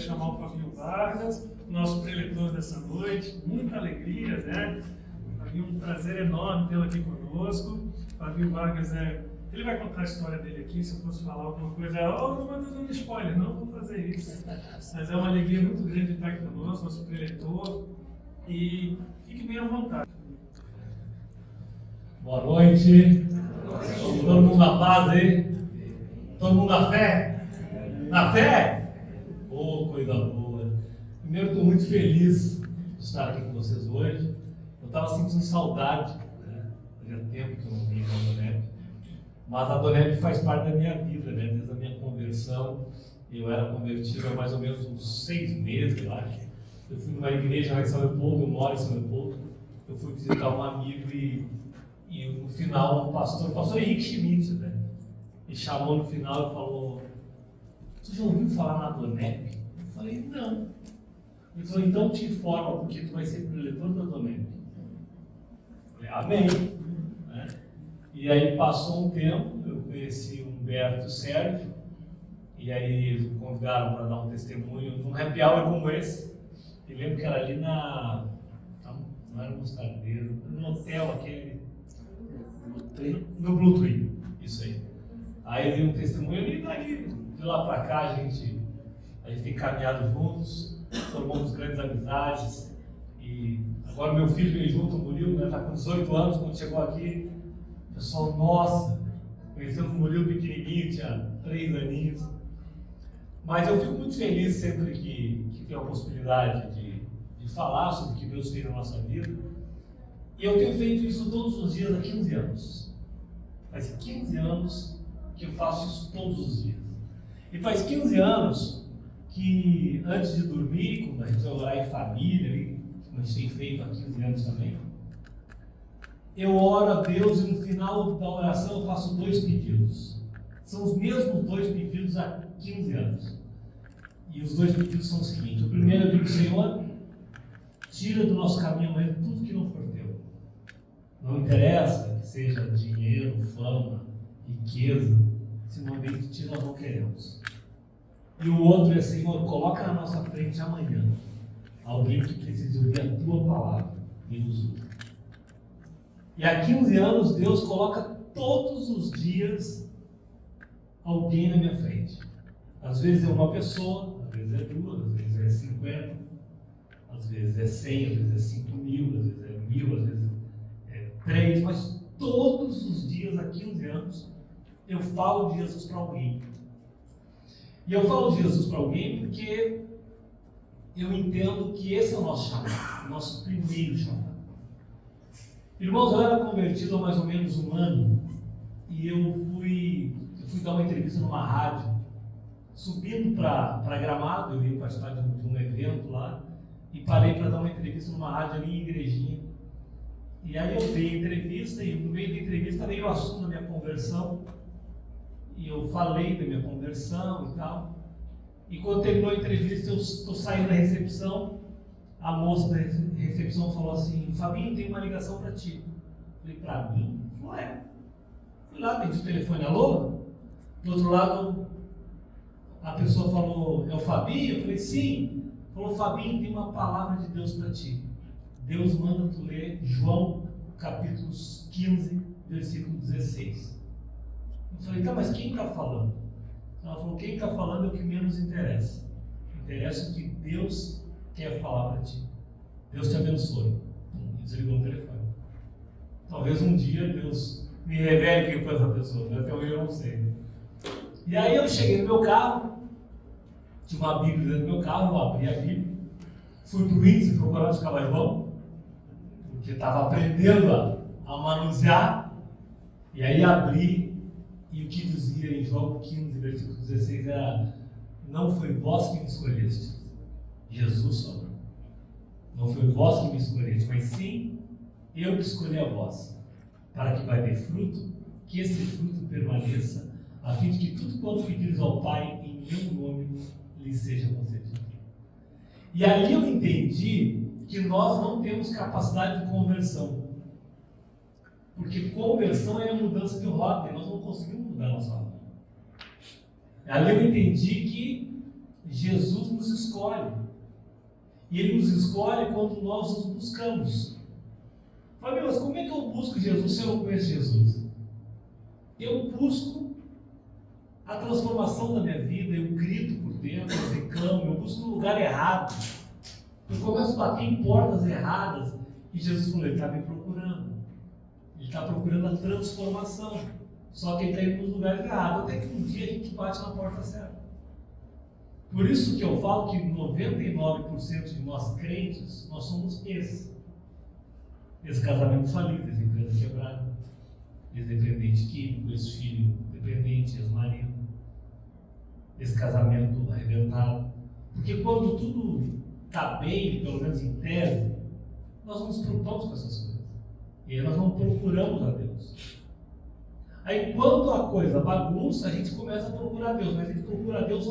chamar o Fabinho Vargas, nosso preletor dessa noite. Muita alegria, né? Fabinho, um prazer enorme tê-lo aqui conosco. Fabinho Vargas ele vai contar a história dele aqui. Se eu fosse falar alguma coisa, não vou dando spoiler, não vou fazer isso. Mas é uma alegria muito grande estar aqui conosco, nosso preletor. E fique bem à vontade. Boa noite. Todo mundo na paz aí? Todo mundo na fé? Na fé? Oh, coisa boa. Primeiro, estou muito feliz de estar aqui com vocês hoje. Eu estava sentindo saudade, né? Fazia tempo que eu não vinha com a Donep. Mas a Donep faz parte da minha vida, né? Desde a minha conversão. Eu era convertido há mais ou menos uns 6 meses, eu acho. Eu fui numa igreja lá em São Leopoldo, eu moro em São Leopoldo. Eu fui visitar um amigo e no final o pastor Henrique Schmidt, né? Me chamou no final e falou: "Tu já ouviu falar na Donep?" Eu falei: "Não." Ele falou: "Então te informa, porque tu vai ser preletor da Donep." Eu falei: "Amém." Né? E aí passou um tempo, eu conheci o Humberto Sérgio, e aí eles me convidaram para dar um testemunho num happy hour como esse. Eu lembro que era ali não era no Mostardeiro, no hotel aquele, no Blue Tree, isso aí. Aí eu dei um testemunho e daí, de lá para cá a gente tem caminhado juntos, formamos grandes amizades. E agora meu filho veio junto, o Murilo, né, está com 18 anos, quando chegou aqui, o pessoal, nossa, conhecemos o Murilo pequenininho, tinha 3 aninhos. Mas eu fico muito feliz sempre que tenho a possibilidade de falar sobre o que Deus fez na nossa vida. E eu tenho feito isso todos os dias há 15 anos. Faz 15 anos que eu faço isso todos os dias. E faz 15 anos que, antes de dormir, quando a gente vai orar em família, como a gente tem feito há 15 anos também, eu oro a Deus e no final da oração eu faço 2 pedidos. São os mesmos 2 pedidos há 15 anos. E os 2 pedidos são o seguinte: o primeiro eu digo: Senhor, tira do nosso caminho amanhã tudo que não for teu. Não interessa que seja dinheiro, fama, riqueza, se não vem de ti nós não queremos. E o outro é: Senhor, coloca na nossa frente amanhã alguém que precise ouvir a tua palavra e nos usa. E há 15 anos Deus coloca todos os dias alguém na minha frente. Às vezes é uma pessoa, às vezes é 2, às vezes é 50, às vezes é 100, às vezes é 5.000, às vezes é 1.000, às vezes é 3, mas todos os dias há 15 anos eu falo de Jesus para alguém. E eu falo de Jesus para alguém porque eu entendo que esse é o nosso chamado, o nosso primeiro chamado. Irmãos, eu era convertido há mais ou menos 1 ano e eu fui dar uma entrevista numa rádio, subindo para Gramado. Eu ia participar de um evento lá e parei para dar uma entrevista numa rádio ali em Igrejinha. E aí eu dei a entrevista e no meio da entrevista veio o assunto da minha conversão e eu falei da minha conversão e tal. E quando terminou a entrevista, eu estou saindo da recepção, a moça da recepção falou assim: Fabinho, tem uma ligação para ti. Eu falei: para mim? Falou: é. Fui lá, atendi o telefone: alô? Do outro lado, a pessoa falou: é o Fabinho? Eu falei: sim. Falou: Fabinho, tem uma palavra de Deus para ti. Deus manda tu ler João, capítulo 15, versículo 16. Eu falei: tá, mas quem está falando? Ela falou: quem está falando é o que menos interessa. Interessa o que Deus quer falar para ti. Deus te abençoe. E desligou o telefone. Talvez um dia Deus me revele quem foi essa pessoa, né? Até hoje eu não sei. E aí eu cheguei no meu carro, tinha uma Bíblia dentro do meu carro, eu abri a Bíblia, fui para o índice procurar os cavalhão, porque estava aprendendo a manusear, e aí abri, e o que dizia em João 15, versículo 16 era: não foi vós que me escolhestes, Jesus falou. Não foi vós que me escolhestes, mas sim eu que escolhi a vós, para que vai ter fruto, que esse fruto permaneça, a fim de que tudo quanto pedires ao Pai em meu nome lhe seja concedido. E ali eu entendi que nós não temos capacidade de conversão, porque conversão é a mudança de rota e nós não conseguimos mudar a nossa rota. Ali eu entendi que Jesus nos escolhe. E Ele nos escolhe quando nós nos buscamos. Fala, mas como é que eu busco Jesus se eu não conheço Jesus? Eu busco a transformação da minha vida, eu grito por dentro, eu reclamo, eu busco no lugar errado. Eu começo a bater em portas erradas. E Jesus falou, Ele está me procurando. Ele está procurando a transformação. Só que Ele está indo nos lugares errados. Até que um dia a gente bate na porta certa. Por isso que eu falo que 99% de nós crentes, nós somos esses. Esse casamento falido, essa empresa quebrada, esse dependente químico, esse filho dependente, esse marido, esse casamento arrebentado. Porque quando tudo está bem, pelo menos em tese, nós não nos preocupamos com essas coisas. E aí nós não procuramos a Deus. Aí quando a coisa bagunça, a gente começa a procurar Deus, mas a gente procura Deus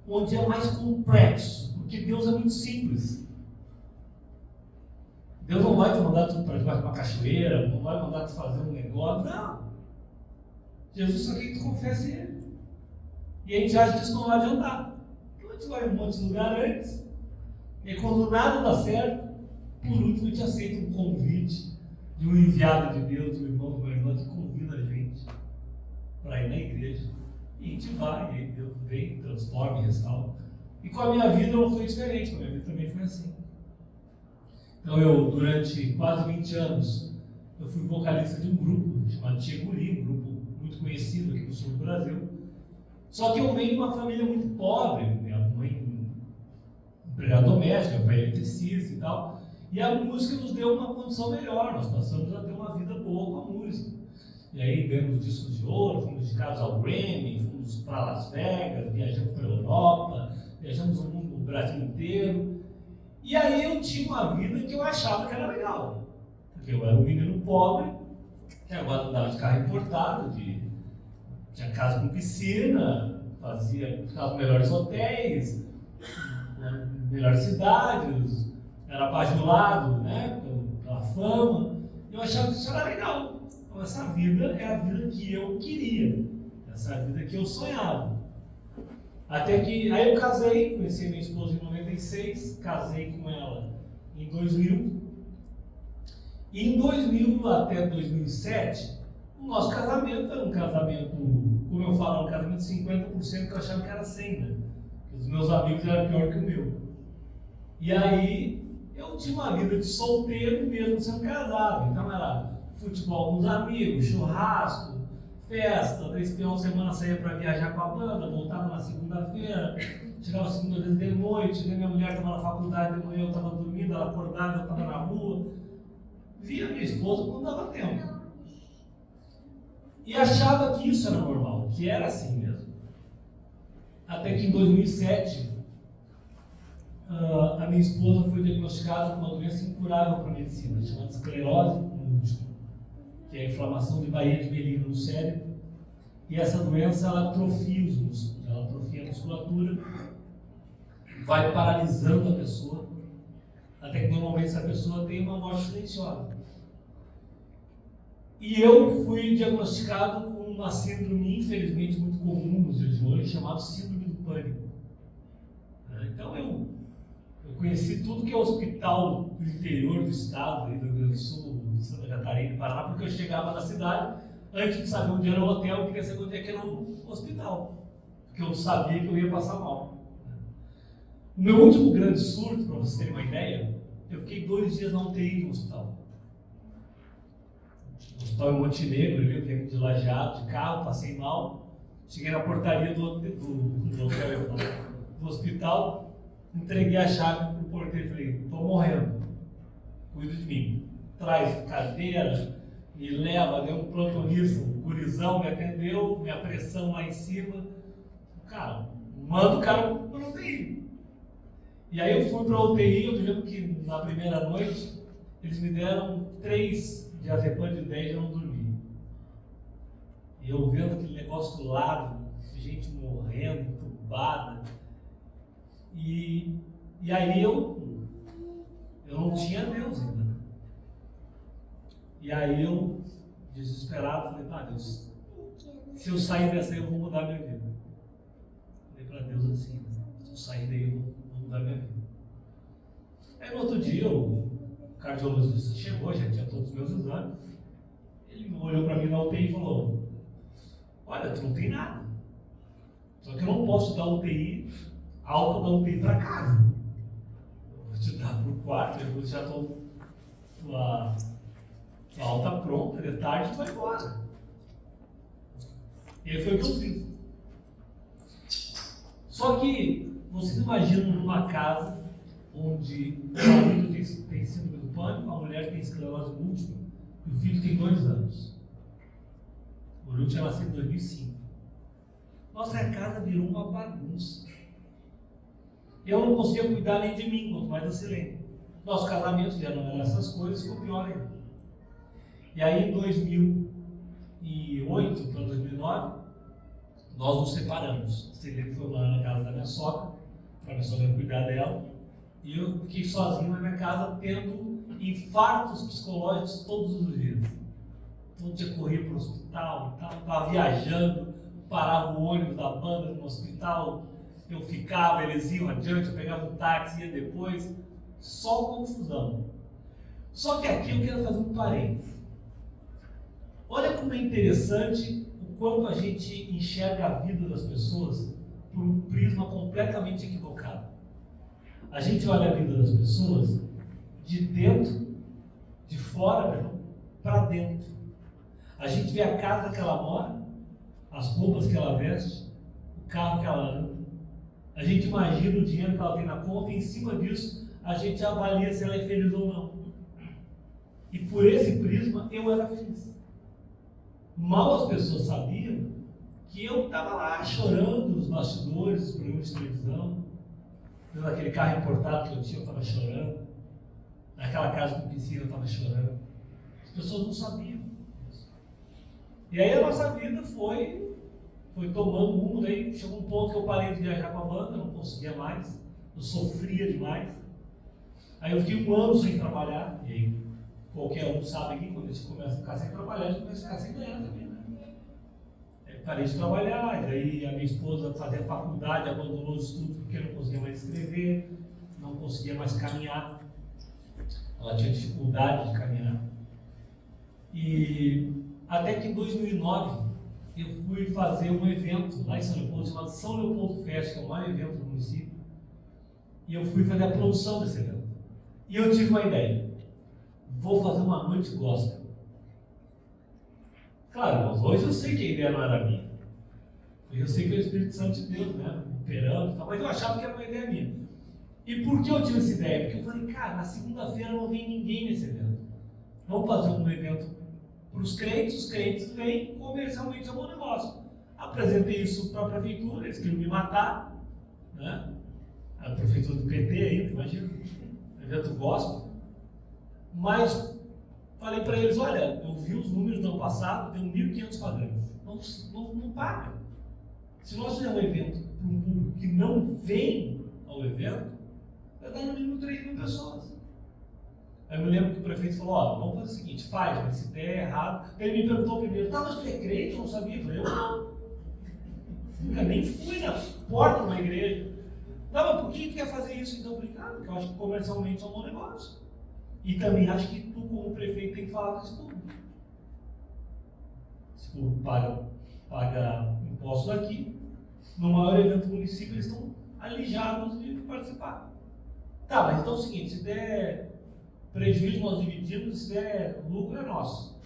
onde é mais complexo, porque Deus é muito simples. Deus não vai te mandar tu para debaixo de uma cachoeira, não vai mandar tu fazer um negócio, não. Jesus só quer que tu confesse Ele. E a gente acha que isso não vai adiantar. Então a gente vai em um monte de lugar antes, e quando nada dá certo, por último a gente aceita um convite de um enviado de Deus, um irmão, uma irmã que convida a gente para ir na igreja. E a gente vai, e aí Deus vem, transforma e restaura. E com a minha vida não foi diferente, com a minha vida também foi assim. Então eu, durante quase 20 anos, eu fui vocalista de um grupo chamado Cheguri, um grupo muito conhecido aqui no sul do Brasil. Só que eu venho de uma família muito pobre, minha mãe empregada doméstica, meu pai eletricista e tal. E a música nos deu uma condição melhor, nós passamos a ter uma vida boa com a música. E aí ganhamos discos de ouro, fomos indicados ao Grammy, fomos para Las Vegas, viajamos para a Europa, viajamos o mundo, o Brasil inteiro. E aí eu tinha uma vida que eu achava que era legal. Porque eu era um menino pobre, que agora andava de carro importado, tinha casa com piscina, ficava nos melhores hotéis, melhores cidades, era bajulado, né, pela fama. Eu achava que isso era legal. Então essa vida é a vida que eu queria, essa é a vida que eu sonhava. Até que, aí eu casei, conheci minha esposa em 96, casei com ela em 2000. E em 2000 até 2007, o nosso casamento era um casamento, como eu falo, um casamento de 50% que eu achava que era 100%, né? Os meus amigos eram pior que o meu. E aí, eu tinha uma vida de solteiro mesmo sendo casado. Então era futebol com os amigos, churrasco, festa, 3 final de semana saía para viajar com a banda, voltava na segunda-feira, chegava segunda vez de noite, né? Minha mulher estava na faculdade de manhã, eu estava dormindo, ela acordava, eu estava na rua. Via minha esposa quando dava tempo. E achava que isso era normal, que era assim mesmo. Até que em 2007, a minha esposa foi diagnosticada com uma doença incurável para a medicina, chamada esclerose múltipla, que é a inflamação de baía de Melino no cérebro. E essa doença, ela atrofia os músculos, ela atrofia a musculatura, vai paralisando a pessoa, até que normalmente essa pessoa tem uma morte silenciosa. E eu fui diagnosticado com uma síndrome, infelizmente, muito comum nos dias de hoje, chamada síndrome do pânico. Então eu conheci tudo que é hospital do interior do estado, do Rio Grande do Sul, Santa Catarina e Paraná, porque eu chegava na cidade, antes de saber onde era o hotel, eu queria saber onde é que era o hospital, porque eu sabia que eu ia passar mal. O meu último grande surto, para vocês terem uma ideia, eu fiquei 2 dias na UTI no hospital. O hospital em Montenegro, eu venho de Lajeado, de carro, passei mal, cheguei na portaria do hospital, entreguei a chave para o porteiro e falei, estou morrendo, cuida de mim. Traz cadeira, me leva, deu um plantonista, um gurizão me atendeu, minha pressão lá em cima. Cara, manda o cara para a UTI. E aí eu fui para a UTI, eu me lembro que na primeira noite, eles me deram 3 diazepam de 10 e eu não dormi. E eu vendo aquele negócio do lado, gente morrendo, entubada. E aí eu não tinha Deus ainda. E aí eu, desesperado, falei, pá, Deus, se eu sair dessa aí eu vou mudar minha vida. Falei para Deus assim, sair daí, vou mudar minha vida. Aí no outro dia, o cardiologista chegou, já tinha todos os meus exames. Ele olhou para mim na UTI e falou: olha, tu não tem nada. Só que eu não posso te dar UTI, alta da UTI para casa. Eu vou te dar para o quarto, depois já estou tua alta pronta, de tarde tu vai embora. E aí foi o que eu fiz. Só que vocês imaginam numa casa onde o marido tem síndrome do pânico, a mulher tem esclerose múltipla e o filho tem 2 anos. O Lúcio tinha nascido em 2005. Nossa casa virou uma bagunça. Eu não conseguia cuidar nem de mim, quanto mais da Silene. Nosso casamento já não era essas coisas, ficou pior ainda. E aí em 2008 para 2009, nós nos separamos. A Silene foi morar na casa da minha sogra, para minha sogra cuidar dela. E eu fiquei sozinho na minha casa, tendo infartos psicológicos todos os dias. Todo dia corria para o hospital e tal, estava viajando, parava o ônibus da banda no hospital, eu ficava, eles iam adiante, eu pegava um táxi, ia depois, só confusão. Só que aqui eu quero fazer um parênteses. Olha como é interessante o quanto a gente enxerga a vida das pessoas por um prisma completamente equivocado. A gente olha a vida das pessoas de dentro, de fora, para dentro. A gente vê a casa que ela mora, as roupas que ela veste, o carro que ela anda. A gente imagina o dinheiro que ela tem na conta e em cima disso a gente avalia se ela é feliz ou não. E por esse prisma eu era feliz. Mal as pessoas sabiam que eu estava lá chorando nos bastidores dos programas de televisão, naquele carro importado que eu tinha, eu estava chorando, naquela casa com piscina eu estava chorando. As pessoas não sabiam. E aí a nossa vida foi tomando rumo, daí chegou um ponto que eu parei de viajar com a banda, não conseguia mais, eu sofria demais. Aí eu fiquei 1 ano sem trabalhar, e aí qualquer um sabe que quando a gente começa a ficar sem trabalhar, a gente começa a ficar sem ganhar também, né? Aí parei de trabalhar, e daí a minha esposa fazia faculdade, abandonou os estudos porque não conseguia mais escrever, não conseguia mais caminhar, ela tinha dificuldade de caminhar. E até que em 2009 eu fui fazer um evento lá em São Leopoldo, chamado São Leopoldo Fest, que é o maior evento do município, e eu fui fazer a produção desse evento. E eu tive uma ideia: vou fazer uma noite gospel. Claro, mas hoje eu sei que a ideia não era minha. Hoje eu sei que é o Espírito Santo de Deus, né? Operando e tal, mas eu achava que era uma ideia minha. E por que eu tive essa ideia? Porque eu falei, cara, na segunda-feira não vem ninguém nesse evento. Vamos fazer um evento para os crentes vêm comercialmente, é um bom negócio. Apresentei isso para a prefeitura, eles queriam me matar, né? A prefeitura do PT ainda, imagina, evento gospel. Mas falei para eles, olha, eu vi os números do ano passado, tem 1.500 pagantes, não paga. Se nós fizermos um evento para um público que não vem ao evento, vai dar no mínimo 3.000 pessoas. Aí eu me lembro que o prefeito falou, ó, vamos fazer o seguinte, faz, mas se der errado. Ele me perguntou primeiro, tá, mas tu é crente? Eu não sabia. Eu falei, eu não. Nunca nem fui na porta de uma igreja. Não, mas por que tu quer fazer isso? Então eu falei, cara, porque eu acho que comercialmente é um bom negócio. E também acho que tu, como prefeito, tem que falar desse público. Se tu paga impostos aqui, no maior evento do município, eles estão alijados de participar. Tá, mas então é o seguinte, se der prejuízo nós dividimos, se der lucro é nosso.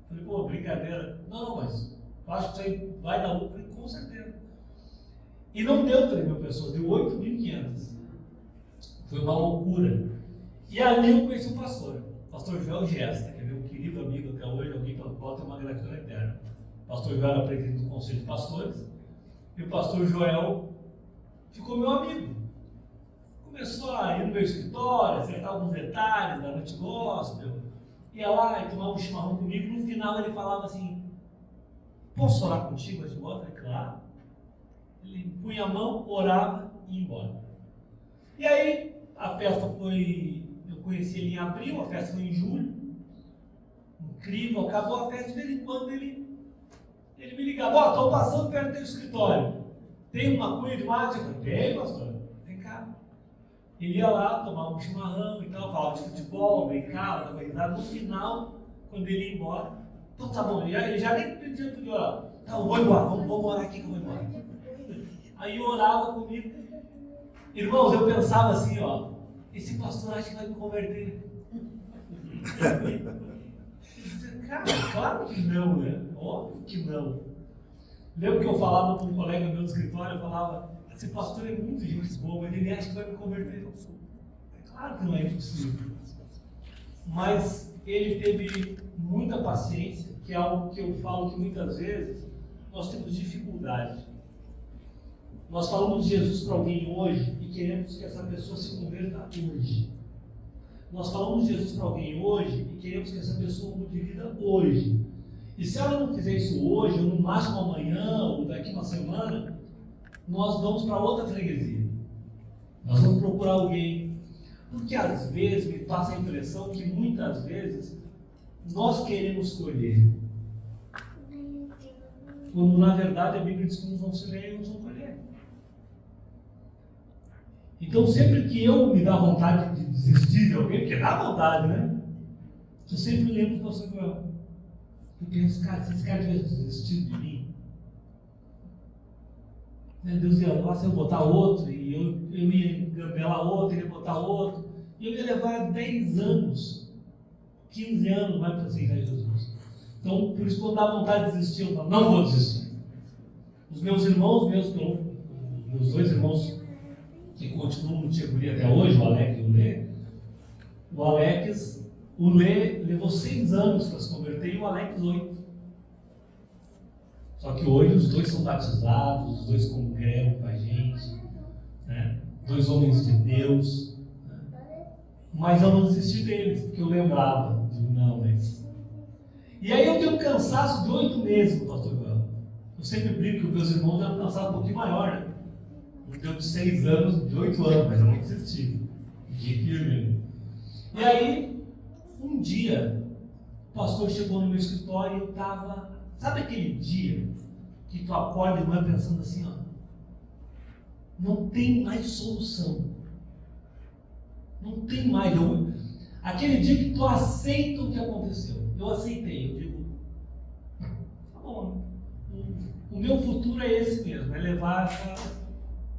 Falei, pô, brincadeira. Não, mas eu acho que isso aí vai dar lucro. Falei, com certeza. E não deu 3.000 pessoas, deu 8.500. Foi uma loucura. E ali eu conheci o pastor Joel Gesta, que é meu querido amigo até hoje, alguém pelo qual tem uma gratidão eterna. O pastor Joel era presidente do Conselho de Pastores, e o pastor Joel ficou meu amigo. Começou a ir no meu escritório, acertar alguns detalhes da noite gospel, ia lá e tomava um chimarrão comigo. No final ele falava assim, posso orar contigo antes de ir embora? Eu falei, claro. Ele punha a mão, orava e ia embora. E aí a festa foi, eu conheci ele em abril, a festa foi em julho, incrível, acabou a festa, de vez em quando ele me ligava, ó, estou passando perto do teu escritório, tem uma cunha de mate? Eu falei, tem, pastor. Ele ia lá, tomava um chimarrão e tal, falava de futebol, brincava, dava risada. No final, quando ele ia embora, então tá bom, ele já nem pedia para orar. Tá, eu vou embora, vamos orar aqui que eu vou embora. Aí eu orava comigo. Irmãos, eu pensava assim, ó, esse pastor acha que vai me converter. Cara, claro que não, né? Óbvio que não. Lembro que eu falava com um colega meu do escritório, eu falava, esse pastor é muito gente boa, mas ele acha que vai me converter. É claro que não é impossível. Mas ele teve muita paciência, que é algo que eu falo que muitas vezes nós temos dificuldade. Nós falamos de Jesus para alguém hoje e queremos que essa pessoa se converta hoje. Nós falamos de Jesus para alguém hoje e queremos que essa pessoa mude de vida hoje. E se ela não fizer isso hoje, ou no máximo amanhã, ou daqui uma semana, nós vamos para outra freguesia. Nós vamos procurar alguém. Porque às vezes me passa a impressão que muitas vezes nós queremos colher. Quando na verdade a Bíblia diz que uns vão semear e uns vão colher. Então sempre que eu me dá vontade de desistir de alguém, porque dá vontade, né? Eu sempre lembro do pastor Joel. Eu penso, cara, se esse cara tivesse desistido de mim, né, Deus ia lá, se eu botar outro, e eu ia engambelar outro, ele ia botar outro, e eu ia levar 10 anos, 15 anos mais para aceitar Jesus. Então, por isso, quando dá vontade de desistir, eu falo, não vou desistir. Os meus irmãos, meus 2 irmãos que continuam no Tcheguri até hoje, o Alex e o Lê, o Lê levou 6 anos para se converter e o Alex 8. Só que hoje os 2 são batizados, os 2 congregam com a gente, né? 2 homens de Deus. Né? Mas eu não desisti deles, porque eu lembrava, não, mas... E aí eu tenho um cansaço de 8 meses com o pastor Joel. Eu sempre brinco que os meus irmãos eram um cansaço um pouquinho maior, né? Não deu de 6 anos, de 8 anos, mas eu não desisti. Fiquei firme. E aí, um dia, o pastor chegou no meu escritório e eu estava... Sabe aquele dia que tu acorda e vai pensando assim, ó, não tem mais solução. Não tem mais. Aquele dia que tu aceita o que aconteceu. Eu aceitei, eu digo, tá bom, o meu futuro é esse mesmo, é levar essa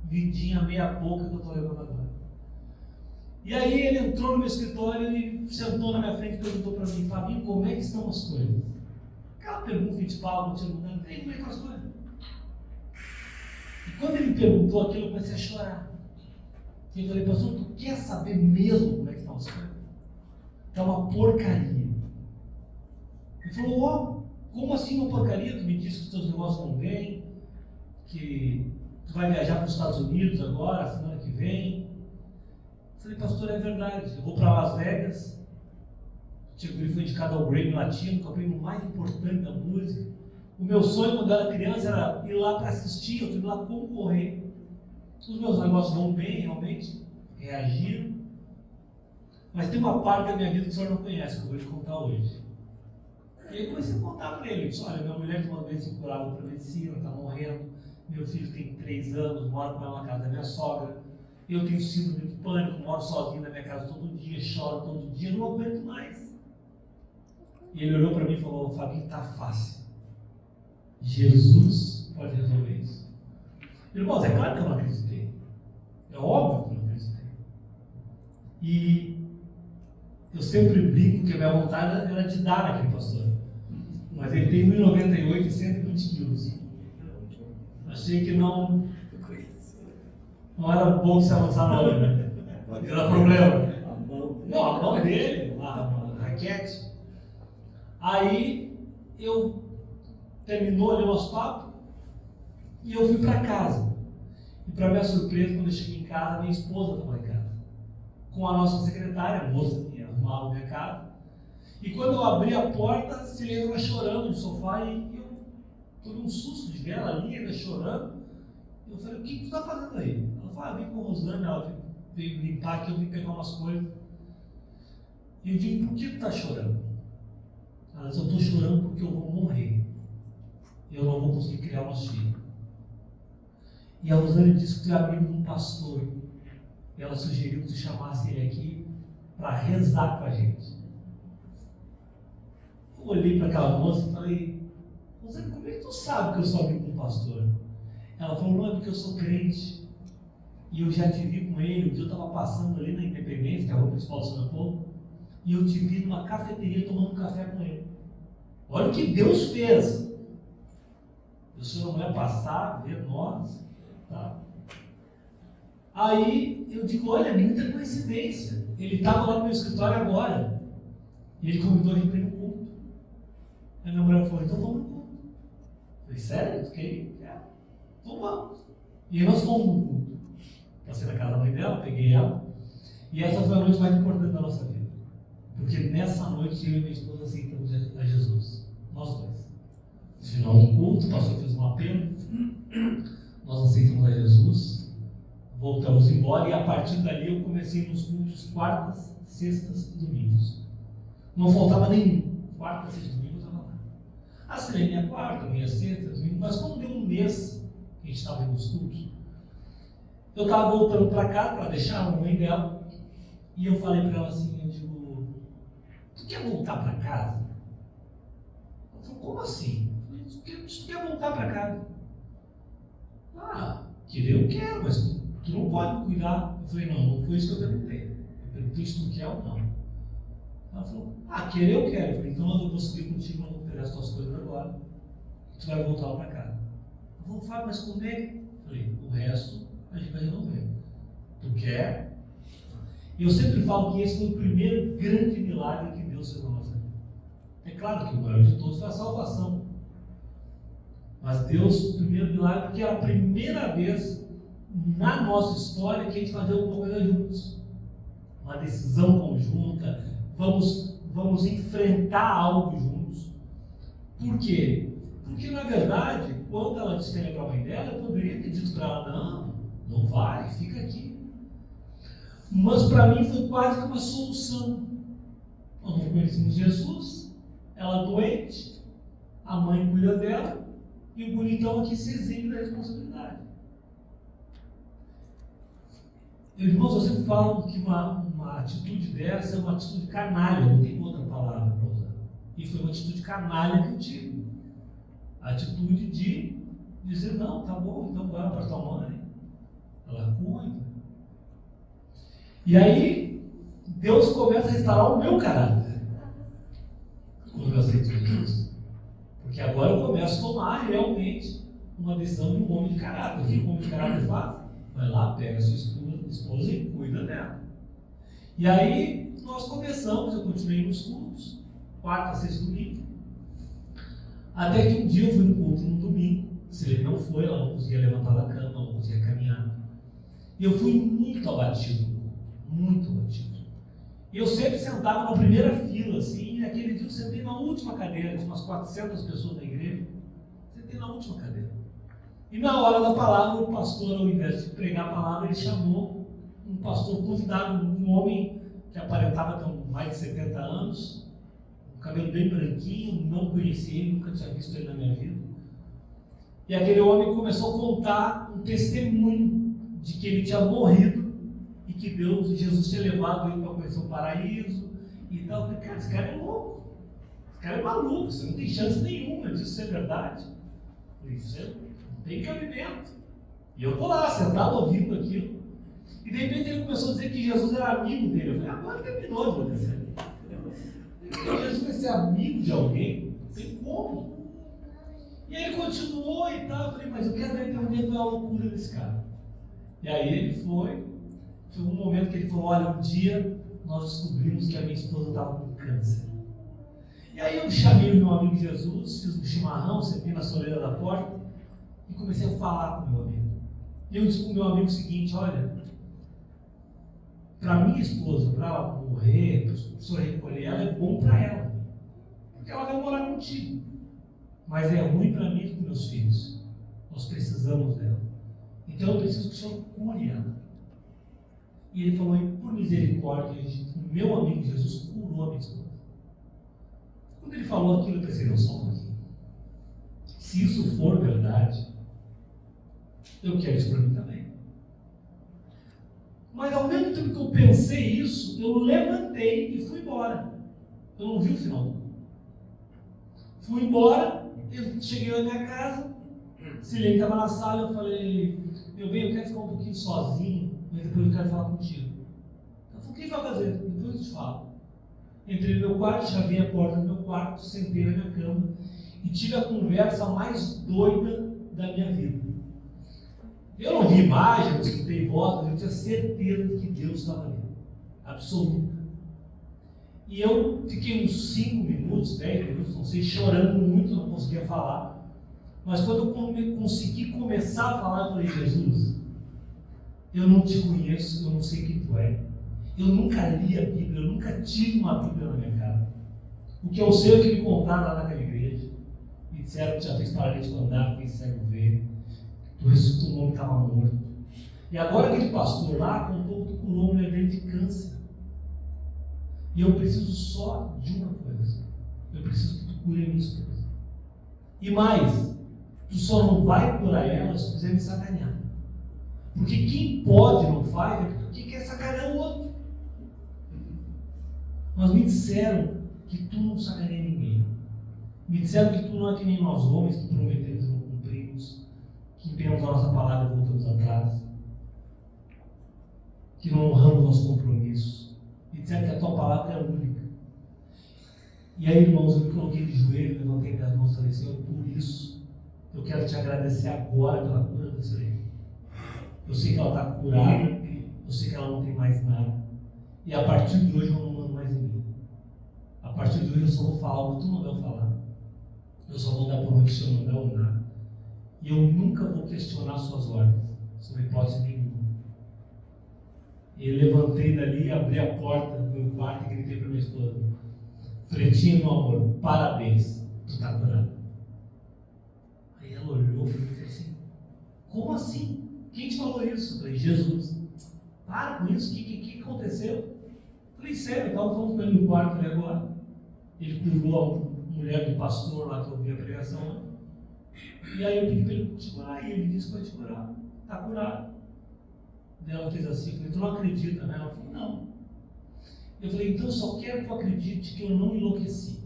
vidinha meia boca que eu estou levando agora. E aí ele entrou no meu escritório e sentou na minha frente e perguntou para mim, Fabinho, como é que estão as coisas? Aquela pergunta que a gente fala, não tinha mudado, como é que estão as coisas? E quando ele me perguntou aquilo, eu comecei a chorar. E eu falei, pastor, tu quer saber mesmo como é que estão as coisas? Está uma porcaria. Ele falou, ó, como assim uma porcaria? Tu me disse que os teus negócios não vêm, que tu vai viajar para os Estados Unidos agora, semana que vem. Eu falei, pastor, é verdade, eu vou para Las Vegas. O Tcheguri foi indicado ao Grammy Latino, que é o prêmio mais importante da música. O meu sonho quando eu era criança era ir lá para assistir, eu fui lá concorrer. Os meus negócios vão bem, realmente, reagiram. Mas tem uma parte da minha vida que o senhor não conhece, que eu vou te contar hoje. E aí eu comecei a contar para ele, eu disse, olha, minha mulher tem uma doença incurável para medicina, está morrendo. Meu filho tem 3 anos, moro com ela na casa da minha sogra. Eu tenho síndrome de pânico, moro sozinho na minha casa todo dia, choro todo dia, não aguento mais. E ele olhou para mim e falou, Fabinho, está fácil. Jesus pode resolver isso. Irmãos, é claro que eu não acreditei. É óbvio que eu não acreditei. E eu sempre brinco que a minha vontade era de dar naquele pastor. Mas ele tem 1,98 e 120 quilos. Achei que não era bom se avançar na hora, né? Era problema. Não, a mão dele, a raquete. Aí eu terminou ali o nosso papo e eu fui para casa. E para minha surpresa, quando eu cheguei em casa, minha esposa estava em casa. Com a nossa secretária, a moça que arrumava a minha casa. E quando eu abri a porta, a Silene estava chorando no sofá e eu tomei um susto de ver ela ali, ainda chorando. Eu falei, o que tu está fazendo aí? Ela falou, vim com a Rosana, ela veio limpar aqui, eu vim pegar umas coisas. E eu digo, por que tu está chorando? Ela disse, eu estou chorando porque eu vou morrer. Eu não vou conseguir criar o nosso filho. E a Rosana disse que tu é amigo de um pastor. e ela sugeriu que tu chamasse ele aqui para rezar com a gente. Eu olhei para aquela moça e falei: Rosane, como é que tu sabe que eu sou amigo do pastor? Ela falou: não, é porque eu sou crente. E eu já te vi com ele. Um dia eu estava passando ali na Independência, que é a rua principal do São Leopoldo, e eu te vi numa cafeteria tomando um café com ele. Olha o que Deus fez. O senhor não vai passar, ver nós. Tá? Aí eu digo: olha, é muita coincidência. Ele estava lá no meu escritório agora. E ele convidou a gente para ir no culto. Aí minha mulher falou: então vamos no culto. Eu falei: sério? Fiquei? Então vamos. E aí nós fomos no culto. Passei na casa da mãe dela, peguei ela. E essa foi a noite mais importante da nossa vida. Porque nessa noite eu e minha esposa aceitamos a Jesus. Nós dois. No final do culto, o pastor fez um apelo. Nós aceitamos a Jesus. Voltamos embora e a partir dali eu comecei nos cultos quartas, sextas e domingos. Não faltava nenhum. Quarta, sexta e domingo eu estava lá. Assinei minha quarta, minha sexta, domingo. Mas quando deu um mês que a gente estava nos cultos, eu estava voltando para cá para deixar a mãe dela. E eu falei para ela assim, eu digo: tu quer voltar para casa? Ela falou: como assim? Eu falei: tu quer voltar para casa? Ah, querer eu quero, mas tu não pode me cuidar. Eu falei: não foi isso que eu perguntei. Eu perguntei se tu quer ou não. Ela falou: ah, querer eu quero. Eu falei: então eu vou subir contigo, eu vou pegar as tuas coisas agora. Tu vai voltar lá para casa. Ela falou: Fábio, mas como é? Eu falei: o resto a gente vai resolver. Tu quer? E eu sempre falo que esse foi o primeiro grande milagre que Deus fez na nossa vida. É claro que o maior de todos foi a salvação. Mas Deus, o primeiro milagre, porque era a primeira vez na nossa história que a gente fazia alguma coisa juntos. Uma decisão conjunta, vamos enfrentar algo juntos. Por quê? Porque, na verdade, quando ela disse que ia para a mãe dela, eu poderia ter dito para ela: não vai, fica aqui. Mas para mim foi quase que uma solução. Nós não conhecemos Jesus, ela doente, a mãe cuida dela, e o bonitão aqui se exime da responsabilidade. Irmãos, eu sempre falo que uma atitude dessa é uma atitude canalha, não tem outra palavra para usar. E foi uma atitude canalha que eu tive. A atitude de dizer: não, tá bom, então vai para tua mãe, ela cuida. E aí, Deus começa a restaurar o meu caráter quando eu aceito Jesus. Porque agora eu começo a tomar realmente uma decisão de um homem de caráter. O que um homem de caráter faz? Vai lá, pega a sua esposa e cuida dela. E aí, nós começamos, eu continuei nos cultos, quarta, sexta e domingo. Até que um dia eu fui no culto no domingo. Se ele não foi, ela não conseguia levantar da cama, não conseguia caminhar. E eu fui muito abatido. Muito abatido. E eu sempre sentava na primeira fila, assim, e naquele dia eu sentei na última cadeira, tinha umas 400 pessoas na igreja, sentei na última cadeira. E na hora da palavra, o pastor, ao invés de pregar a palavra, ele chamou um pastor convidado, um homem que aparentava ter mais de 70 anos, um cabelo bem branquinho, não conhecia ele, nunca tinha visto ele na minha vida. E aquele homem começou a contar um testemunho de que ele tinha morrido, e que Jesus tinha levado ele para conhecer o paraíso e tal. Eu falei: cara, esse cara é louco, esse cara é maluco, você não tem chance nenhuma disso ser verdade. Eu falei: isso não tem cabimento. E eu estou lá, sentado, ouvindo aquilo. E de repente ele começou a dizer que Jesus era amigo dele. Eu falei: agora terminou de acontecer. Jesus vai ser amigo de alguém? Não tem como. E aí ele continuou e tal. Eu falei: mas eu quero entender qual é a loucura desse cara. E aí ele foi. Foi um momento que ele falou: olha, um dia nós descobrimos que a minha esposa estava com câncer. E aí eu chamei o meu amigo Jesus, fiz um chimarrão, sentei na soleira da porta e comecei a falar com o meu amigo. E eu disse para o meu amigo o seguinte: olha, para minha esposa, para ela morrer, para o senhor recolher ela, é bom para ela, porque ela vai morar contigo. Mas é ruim para mim e para meus filhos. Nós precisamos dela. Então eu preciso que o senhor cure ela. E ele falou: e por misericórdia, o meu amigo Jesus curou a minha esposa. Quando ele falou aquilo, eu pensei: não, só um pouquinho. Se isso for verdade, eu quero isso para mim também. Mas ao mesmo tempo que eu pensei isso, eu levantei e fui embora. Eu não vi o final do culto. Fui embora, eu cheguei na minha casa, Silene estava na sala, eu falei, meu bem, eu quero ficar um pouquinho sozinho, mas depois eu quero falar contigo. Ela falou, o que vai fazer? Depois eu te falo. Entrei no meu quarto, chavei a porta do meu quarto, sentei na minha cama e tive a conversa mais doida da minha vida. Eu não vi imagem, não escutei voz, mas eu tinha certeza de que Deus estava ali. Absoluta. E eu fiquei uns 5 minutos, 10 minutos, não sei, chorando muito, não conseguia falar. Mas quando eu consegui começar a falar, eu falei, Jesus, eu não te conheço, eu não sei quem tu é. Eu nunca li a Bíblia, eu nunca tive uma Bíblia na minha casa. O que eu sei é o que me contaram lá naquela igreja. Me disseram que já fez paralítico andar, fez cego ver. Tu ressuscitou um homem que estava morto. E agora aquele pastor lá contou que tu curou uma mulher dele de câncer. E eu preciso só de uma coisa. Eu preciso que tu cure a minha esposa. E mais, tu só não vai curar ela se tu quiser me sacanear. Porque quem pode não faz é porque quer sacanear o outro. Mas me disseram que tu não sacaneia ninguém. Me disseram que tu não é que nem nós homens que prometemos e não cumprimos, que empenhamos a nossa palavra e voltamos atrás, que não honramos nosso compromisso. Me disseram que a tua palavra é única. E aí, irmãos, eu me coloquei de joelho, levantei minhas mãos e falei, Senhor, por isso eu quero te agradecer agora pela cura da Silene. Eu sei que ela está curada, eu sei que ela não tem mais nada. E a partir de hoje eu não mando mais em mim. A partir de hoje eu só vou falar o que tu mandou falar. Eu só vou dar para onde o Senhor mandar ou nada. E eu nunca vou questionar suas ordens, sob hipótese nenhuma. E levantei dali, abri a porta do meu quarto e gritei para minha esposa, Pretinha, meu amor, parabéns, tu está curado. Aí ela olhou para mim e falou assim, como assim? Quem te falou isso? Eu falei, Jesus. Para com isso, o que aconteceu? Eu falei, sério, eu estava falando com ele no quarto ali agora. Ele curou a mulher do pastor lá que eu vi a pregação. E aí eu pedi para ele continuar, e ele disse que vai te curar. Está curado. Daí ela fez assim, eu falei, tu não acredita, né? Ela falou, não. Eu falei, então eu só quero que tu acredite que eu não enlouqueci.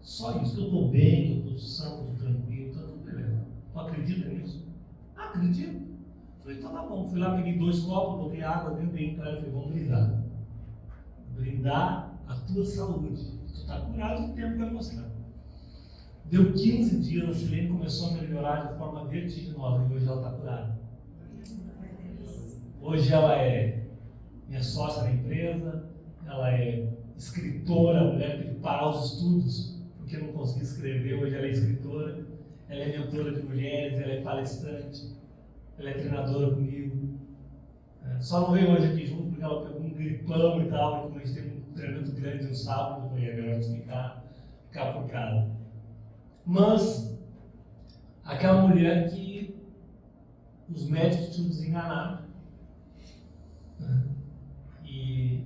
Só isso, que eu estou bem, que eu estou são, estou tranquilo, está tudo beleza. Tu acredita nisso? Acredito. Falei, então tá bom. Fui lá, peguei 2 copos, botei água dentro, dei para ela e falei, vamos brindar. Brindar a tua saúde. Tu está curado, o tempo vai mostrar. Deu 15 dias, a Silene começou a melhorar de forma vertiginosa e hoje ela está curada. Hoje ela é minha sócia na empresa, ela é escritora, a mulher teve que parar os estudos porque não conseguia escrever, hoje ela é escritora, ela é mentora de mulheres, ela é palestrante, ela é treinadora comigo. Só não veio hoje aqui junto porque ela pegou um gripão e tal, e como a gente teve um treinamento grande no sábado, eu falei, é melhor ficar por casa. Mas, aquela mulher que os médicos tinham desenganaram,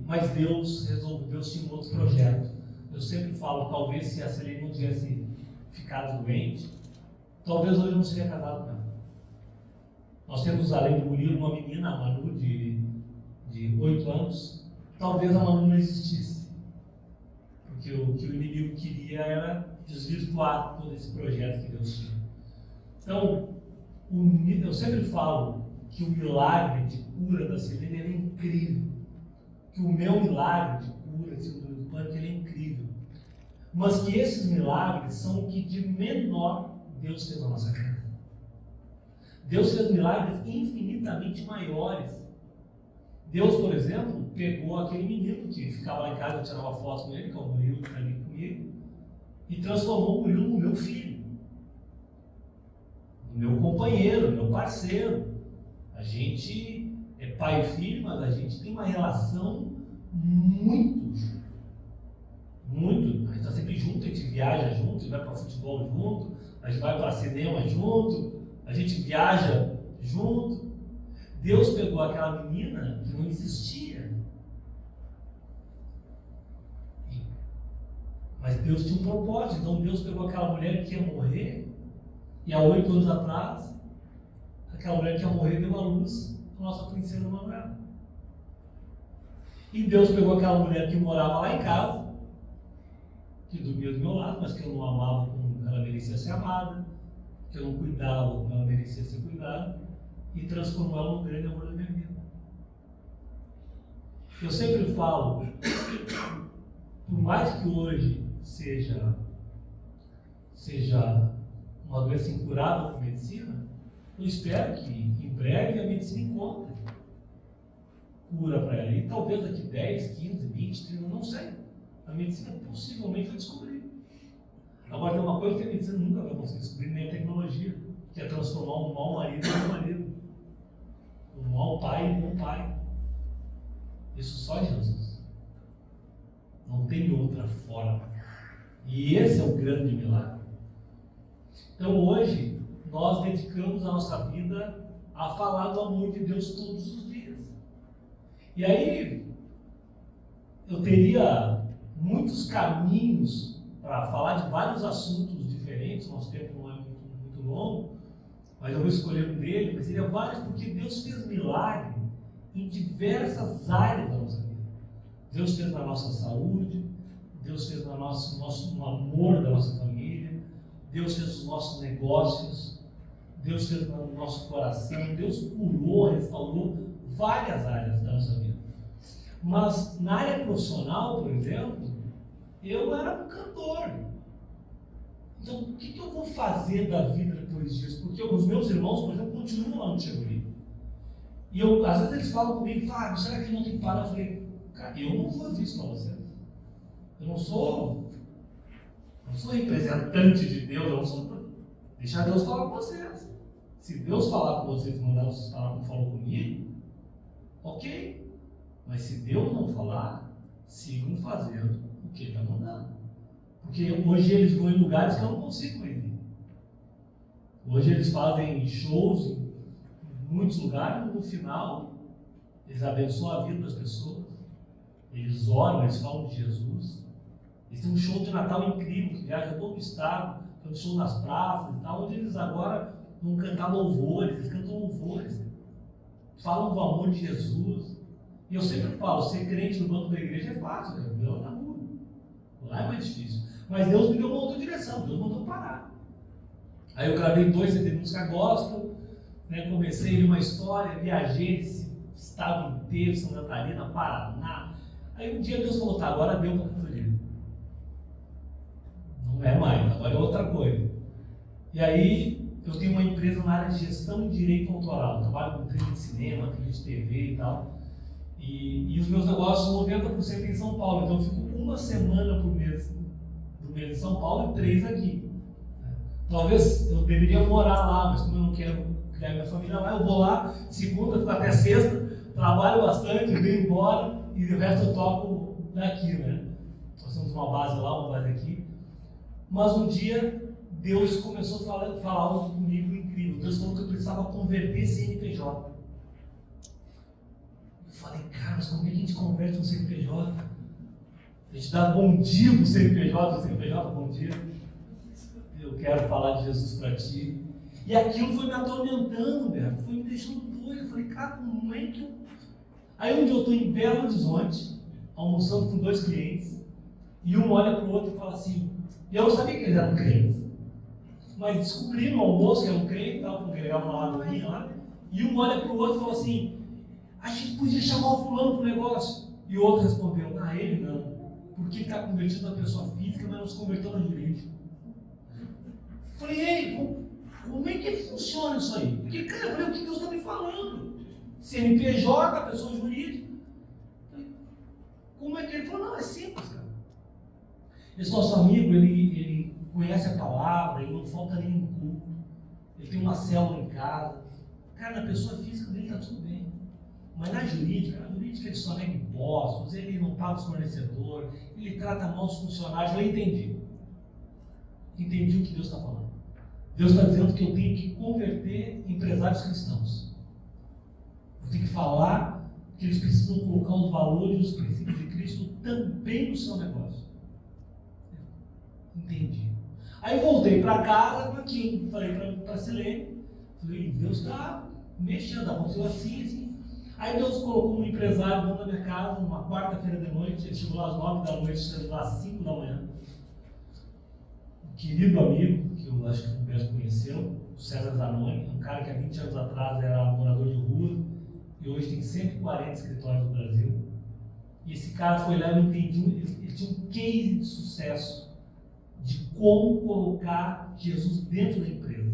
mas Deus tinha um outro projeto. Eu sempre falo, talvez se a Silene não tivesse ficado doente, talvez hoje eu não seria casado com ela. Nós temos, além do Murilo, uma menina, a Manu, de 8 anos. Talvez a Manu não existisse. Porque o que o inimigo queria era desvirtuar todo esse projeto que Deus tinha. Então, eu sempre falo que o milagre de cura da Silene é incrível. Que o meu milagre de cura de síndrome do pânico é incrível. Mas que esses milagres são o que de menor Deus fez na nossa casa. Deus fez milagres infinitamente maiores. Deus, por exemplo, pegou aquele menino que ficava lá em casa, eu tirava foto com ele, que é o Murilo que está ali comigo, e transformou o Murilo no meu filho, no meu companheiro, no meu parceiro. A gente é pai e filho, mas a gente tem uma relação muito. A gente está sempre junto, a gente viaja junto, a gente vai para futebol junto, a gente vai para cinema junto, a gente viaja junto. Deus pegou aquela menina que não existia. Mas Deus tinha um propósito. Então Deus pegou aquela mulher que ia morrer, e há 8 anos atrás, aquela mulher que ia morrer deu à luz a nossa princesa Manuela. E Deus pegou aquela mulher que morava lá em casa, que dormia do meu lado, mas que eu não amava como ela merecia ser amada, que eu não cuidava como ela merecia ser cuidada, e transformou ela num grande amor da minha vida. Eu sempre falo, por mais que hoje seja uma doença incurável por medicina, eu espero que em breve a medicina encontre cura para ela. E talvez daqui 10, 15, 20, 30, não sei. A medicina possivelmente vai descobrir. Agora tem uma coisa que a medicina nunca vai conseguir descobrir, nem a tecnologia, que é transformar um mau marido em um marido, um mau pai em um pai. Isso só Jesus. Não tem outra forma. E esse é o grande milagre. Então hoje, nós dedicamos a nossa vida a falar do amor de Deus todos os dias. E aí, eu teria muitos caminhos para falar de vários assuntos diferentes, nosso tempo não é muito longo, mas eu vou escolher um deles, mas seria vários, porque Deus fez milagre em diversas áreas da nossa vida. Deus fez na nossa saúde, Deus fez no amor da nossa família, Deus fez nos nossos negócios, Deus fez no nosso coração, Deus curou, restaurou várias áreas da nossa vida. Mas na área profissional, por exemplo, eu era um cantor. Então, o que eu vou fazer da vida depois disso? Porque os meus irmãos, por exemplo, continuam lá no Tcheguri. E às vezes eles falam comigo, Fábio, será que não tem que parar? Eu falei, cara, eu não vou fazer isso para vocês. Eu não sou representante de Deus, eu não sou. Deixar Deus falar com vocês. Se Deus falar com vocês, mandar vocês falar como falou comigo, ok. Mas se Deus não falar, sigam fazendo o que Ele está mandando. Porque hoje eles vão em lugares que eu não consigo ir. Hoje eles fazem shows em muitos lugares, no final, eles abençoam a vida das pessoas. Eles oram, eles falam de Jesus. Eles têm um show de Natal incrível, que viaja todo o estado, tem um show nas praças e tal, onde eles agora vão cantar louvores, eles cantam louvores, falam do amor de Jesus. E eu sempre falo, ser crente no banco da igreja é fácil, cara. Meu na rua. Lá é mais difícil. Mas Deus me deu uma outra direção, Deus mandou parar. Aí eu gravei 2 CDs de música gospel, né? Comecei uma história, viajei esse estado inteiro, Santa Catarina, Paraná. Aí um dia Deus falou, tá, agora deu para a cantoria. Não é mais, agora é outra coisa. E aí eu tenho uma empresa na área de gestão e direito autoral. Eu trabalho com trilha de cinema, trilha de TV e tal. E os meus negócios são 90% em São Paulo. Então eu fico uma semana por mês do mês em São Paulo e 3 aqui. Talvez eu deveria morar lá, mas como eu não quero criar minha família lá, eu vou lá, segunda, fico até sexta, trabalho bastante, venho embora e o resto eu toco daqui, né? Nós temos uma base lá, uma base aqui. Mas um dia Deus começou a falar algo comigo incrível. Deus falou que eu precisava converter CNPJ. Eu falei, cara, mas como é que a gente converte um CNPJ? A gente dá bom dia pro CNPJ, bom dia. Eu quero falar de Jesus para ti. E aquilo foi me atormentando, Beto, foi me deixando doido. Eu falei, cara, como é que eu... Aí um dia eu estou em Belo Horizonte, almoçando com 2 clientes, e um olha para o outro e fala assim, e eu não sabia que eles eram crentes, mas descobri no almoço que eram crentes, congregavam uma lagoinha lá, e um olha para o outro e fala assim, a gente podia chamar o fulano para o negócio. E o outro respondeu, ele não, porque ele está convertido na pessoa física, mas não se converteu na jurídica. Falei, ei, como é que funciona isso aí? Porque, cara, eu falei, o que Deus está me falando? CNPJ, pessoa jurídica. Falei, como é que ele falou? Não, é simples, cara. Esse nosso amigo, ele conhece a palavra, ele não falta nenhum culto, ele tem uma célula em casa. Cara, na pessoa física dele está tudo bem. Mas na jurídica ele só nega impostos, ele não paga os fornecedores, ele trata mal os funcionários. Eu entendi. Entendi o que Deus está falando. Deus está dizendo que eu tenho que converter empresários cristãos. Eu tenho que falar que eles precisam colocar os valores e os princípios de Cristo também no seu negócio. Entendi. Aí voltei para casa com aquilo. Falei para a Silene. Falei, Deus está mexendo, aconteceu assim. Aí Deus colocou um empresário dentro da minha casa, numa quarta-feira de noite, ele chegou lá às 9 da noite, chegou lá às 5 da manhã. Um querido amigo, que eu acho que o Humberto conheceu, o César Zanoni, um cara que há 20 anos atrás era morador de rua, e hoje tem 140 escritórios no Brasil. E esse cara foi lá e eu entendi, ele tinha um case de sucesso de como colocar Jesus dentro da empresa.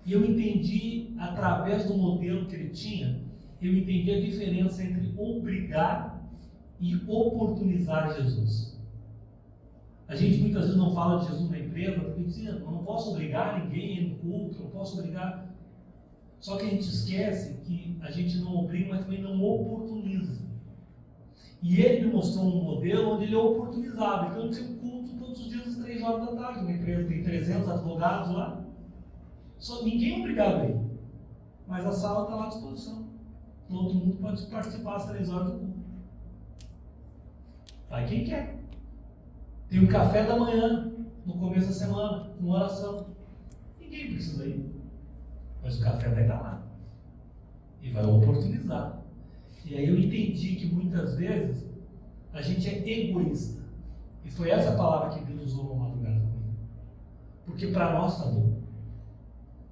E eu entendi, através do modelo que ele tinha, eu entendi a diferença entre obrigar e oportunizar Jesus. A gente muitas vezes não fala de Jesus na empresa, porque diz, eu não posso obrigar ninguém a ir no culto, eu não posso obrigar. Só que a gente esquece que a gente não obriga, mas também não oportuniza. E ele me mostrou um modelo onde ele oportunizava. Então eu tinha um culto todos os dias às 3 horas da tarde. Uma empresa tem 300 advogados lá. Só ninguém é obrigado a ir. Mas a sala está lá à disposição. Todo mundo pode participar às 3 horas do culto. Vai quem quer. Tem um café da manhã, no começo da semana, com oração. Ninguém precisa ir. Mas o café vai estar lá. E vai oportunizar. E aí eu entendi que muitas vezes a gente é egoísta. E foi essa palavra que Deus usou na madrugada comigo. Porque para nós está bom.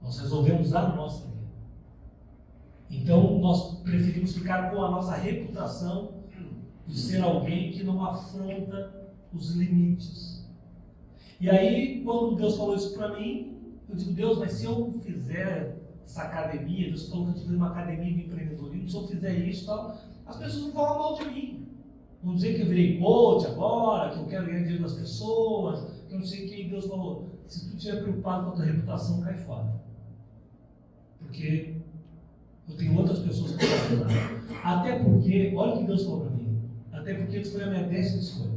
Nós resolvemos a nossa vida. Então nós preferimos ficar com a nossa reputação de ser alguém que não afronta os limites. E aí, quando Deus falou isso para mim, eu digo, Deus, mas se eu fizer essa academia, Deus falou que eu tive uma academia de empreendedorismo, se eu fizer isso e tal, as pessoas vão falar mal de mim. Vão dizer que eu virei coach agora, que eu quero ganhar dinheiro das pessoas, que eu não sei o que. Deus falou, se tu estiver preocupado com a tua reputação, cai fora. Porque eu tenho outras pessoas que podem ajudar. Até porque, olha o que Deus falou para mim, até porque isso foi a minha 10ª escolha.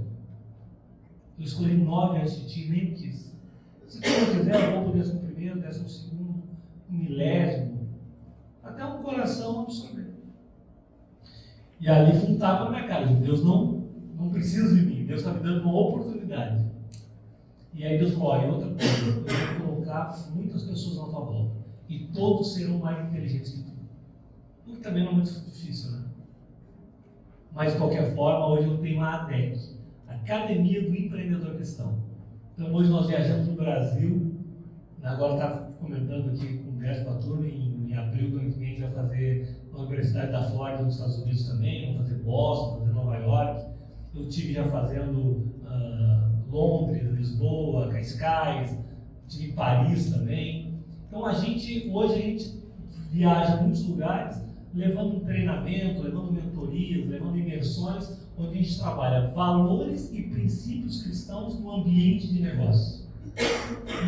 Eu escolhi 9 antes de ti e nem quis. Se tu não quiser, eu vou para o 11º, 12º, milésimo, até o coração absorver. E ali foi um tapa na minha cara. Deus não precisa de mim, Deus está me dando uma oportunidade. E aí Deus falou, olha, outra coisa, eu vou colocar muitas pessoas na tua volta, e todos serão mais inteligentes que tu. O que também não é muito difícil, né? Mas de qualquer forma, hoje eu tenho a ADEC, Academia do Empreendedor Cristão. Então hoje nós viajamos no Brasil, agora está comentando aqui com o Humberto da turma, em abril do ano que vem a gente vai fazer na Universidade da Flórida nos Estados Unidos também, vamos fazer Boston, vamos fazer Nova York. Eu estive já fazendo Londres, Lisboa, Cascais, estive em Paris também. Então hoje a gente viaja a muitos lugares, levando um treinamento, levando mentorias, levando imersões, onde a gente trabalha valores e princípios cristãos no ambiente de negócio.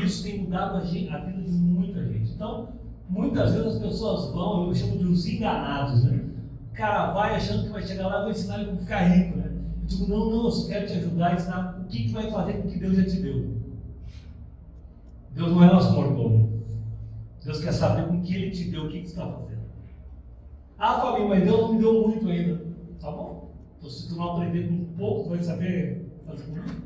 Isso tem mudado a vida de muita gente. Então, muitas vezes as pessoas vão, eu chamo de os enganados, né? O cara vai achando que vai chegar lá e vou ensinar ele como ficar rico, né? Eu digo, não, eu só quero te ajudar a ensinar o que vai fazer com o que Deus já te deu. Deus não é nosso mordomo. Deus quer saber com o que Ele te deu, o que você está fazendo. Ah, Fabinho, mas Deus não me deu muito ainda. Tá bom. Então, se tu não aprender com pouco, tu vai saber fazer com muito.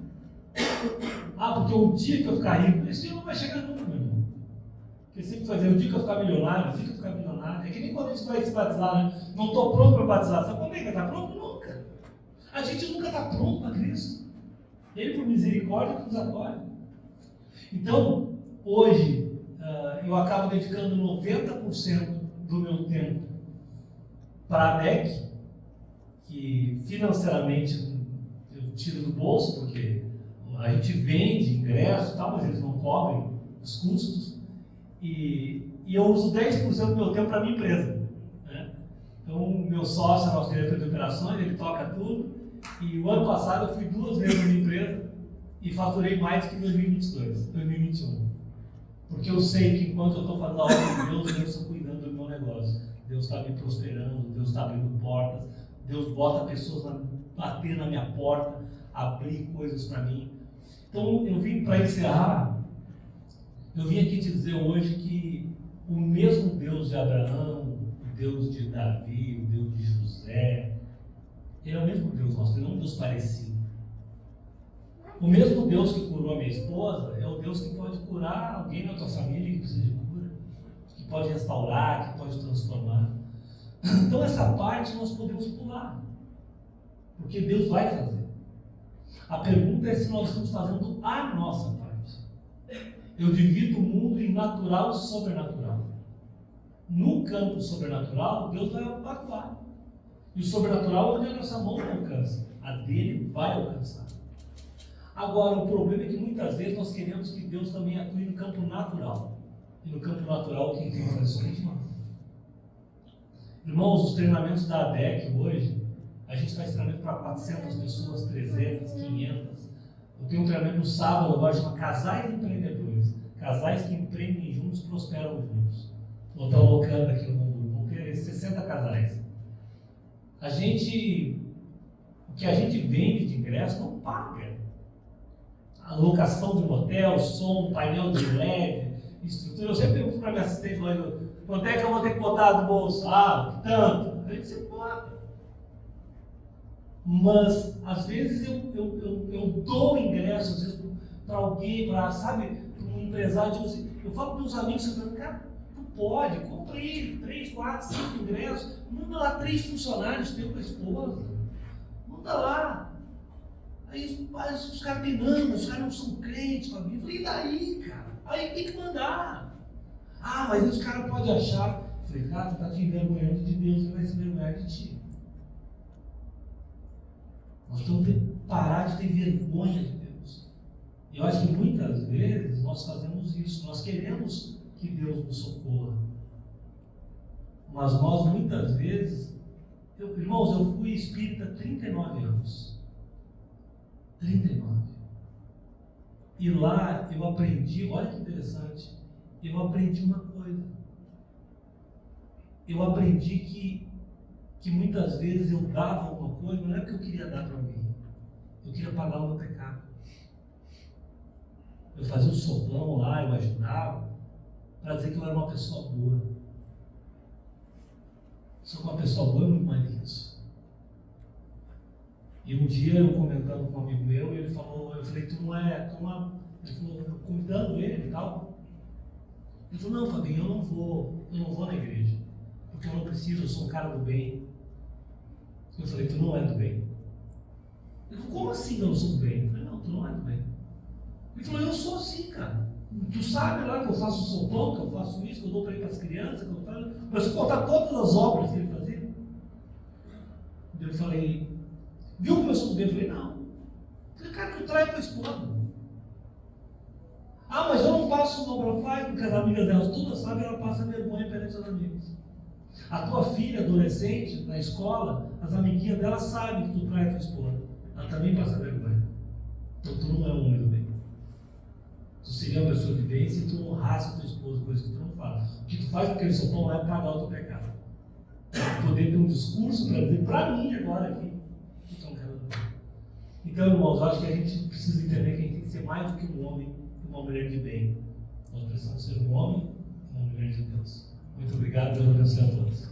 Ah, porque o dia que eu ficar rico, esse dia não vai chegar nunca, meu irmão. Porque sempre vai dizer, o dia que eu ficar milionário, o dia que eu ficar milionário. É que nem quando a gente vai se batizar, né? Não estou pronto para batizar. Sabe quando é que está pronto? Nunca. A gente nunca está pronto para Cristo. Ele, por misericórdia, nos acolhe. Então, hoje, eu acabo dedicando 90% do meu tempo para a DEC, que financeiramente eu tiro do bolso, porque a gente vende ingresso e tal, mas eles não cobrem os custos, e eu uso 10% do meu tempo para a minha empresa, né? Então, o meu sócio é nosso diretor de operações, ele toca tudo, e o ano passado eu fui 2 vezes na minha empresa e faturei mais que em 2021. Porque eu sei que enquanto eu estou fazendo a obra de Deus, Deus está cuidando do meu negócio. Deus está me prosperando, Deus está abrindo portas, Deus bota pessoas bater na minha porta, abrir coisas para mim. Então eu vim para encerrar, eu vim aqui te dizer hoje que o mesmo Deus de Abraão, o Deus de Davi, o Deus de José, Ele é o mesmo Deus nosso, Ele não é um Deus parecido. O mesmo Deus que curou a minha esposa é o Deus que pode curar alguém na tua família que precisa de cura, que pode restaurar, que pode transformar. Então essa parte nós podemos pular, porque Deus vai fazer. A pergunta é se nós estamos fazendo a nossa parte. Eu divido o mundo em natural e sobrenatural. No campo sobrenatural, Deus vai atuar. E o sobrenatural é onde a nossa mão não alcança. A dele vai alcançar. Agora, o problema é que muitas vezes nós queremos que Deus também atue no campo natural. E no campo natural, quem tem que fazer somente nós. Irmãos, os treinamentos da ADEC hoje, a gente faz treinamento para 400 pessoas, 300, 500. Eu tenho um treinamento no sábado agora, chama Casais Empreendedores. Casais que empreendem juntos, prosperam juntos. Vou estar alocando aqui no mundo, vão ter 60 casais. O que a gente vende de ingresso não paga. A locação de um hotel, som, painel de LED, estrutura. Eu sempre pergunto para minha assistente lá, quanto é que eu vou ter que botar do bolso? Ah, tanto. A gente sempre bota. Mas, às vezes, eu dou ingresso, às vezes, para alguém, para um empresário, assim, eu falo para meus amigos, cara, tu pode, compre 3, 4, 5 ingressos, manda lá 3 funcionários teu com a esposa, manda lá. Aí os caras me mandam, os caras não são crentes para mim. Eu falei, e daí, cara? Aí tem que mandar. Ah, mas aí os caras podem achar. Eu falei, cara, tu está te envergonhando de Deus, ele vai se envergonhar de ti. Nós temos que parar de ter vergonha de Deus. Eu acho que muitas vezes nós fazemos isso. Nós queremos que Deus nos socorra. Mas nós muitas vezes... Irmãos, eu fui espírita há 39 anos. 39. E lá eu aprendi, olha que interessante, eu aprendi uma coisa. Eu aprendi que muitas vezes eu dava alguma coisa, não é porque eu queria dar para alguém. Eu queria pagar o meu pecado. Eu fazia o sobrão lá, eu ajudava, para dizer que eu era uma pessoa boa. Só que uma pessoa boa é muito mais que isso. E um dia eu comentando com um amigo meu, ele falou, eu falei, ele falou, convidando ele e tal. Ele falou, não, Fabinho, eu não vou na igreja, porque eu não preciso, eu sou um cara do bem. Eu falei, tu não é do bem. Ele falou, como assim eu não sou do bem? Eu falei, não, tu não é do bem. Ele falou, eu sou assim, cara. Tu sabe lá que eu faço sopão, que eu faço isso, que eu dou para ir para as crianças, que eu faço. Mas se contar todas as obras que ele fazia. Eu falei, viu como eu sou do bem? Eu falei, não. Eu falei, cara, tu trai tua esposa. Ah, mas eu não passo uma obra faz, porque as amigas delas todas sabem, ela passa vergonha perante os amigos. A tua filha, adolescente, na escola, as amiguinhas dela sabem que tu trai tua esposa. Ela também passa vergonha. Então tu não é um homem do bem. Tu seria uma pessoa de bem se tu honrasse a tua esposa, coisa que tu não faz. O que tu faz com aquele sopão lá é pagar o teu pecado. Poder ter um discurso para dizer para mim agora aqui. Então, irmãos, eu acho que a gente precisa entender que a gente tem que ser mais do que um homem e uma mulher de bem. Nós precisamos ser um homem e uma mulher de Deus. Muito obrigado, Deus abençoe a todos.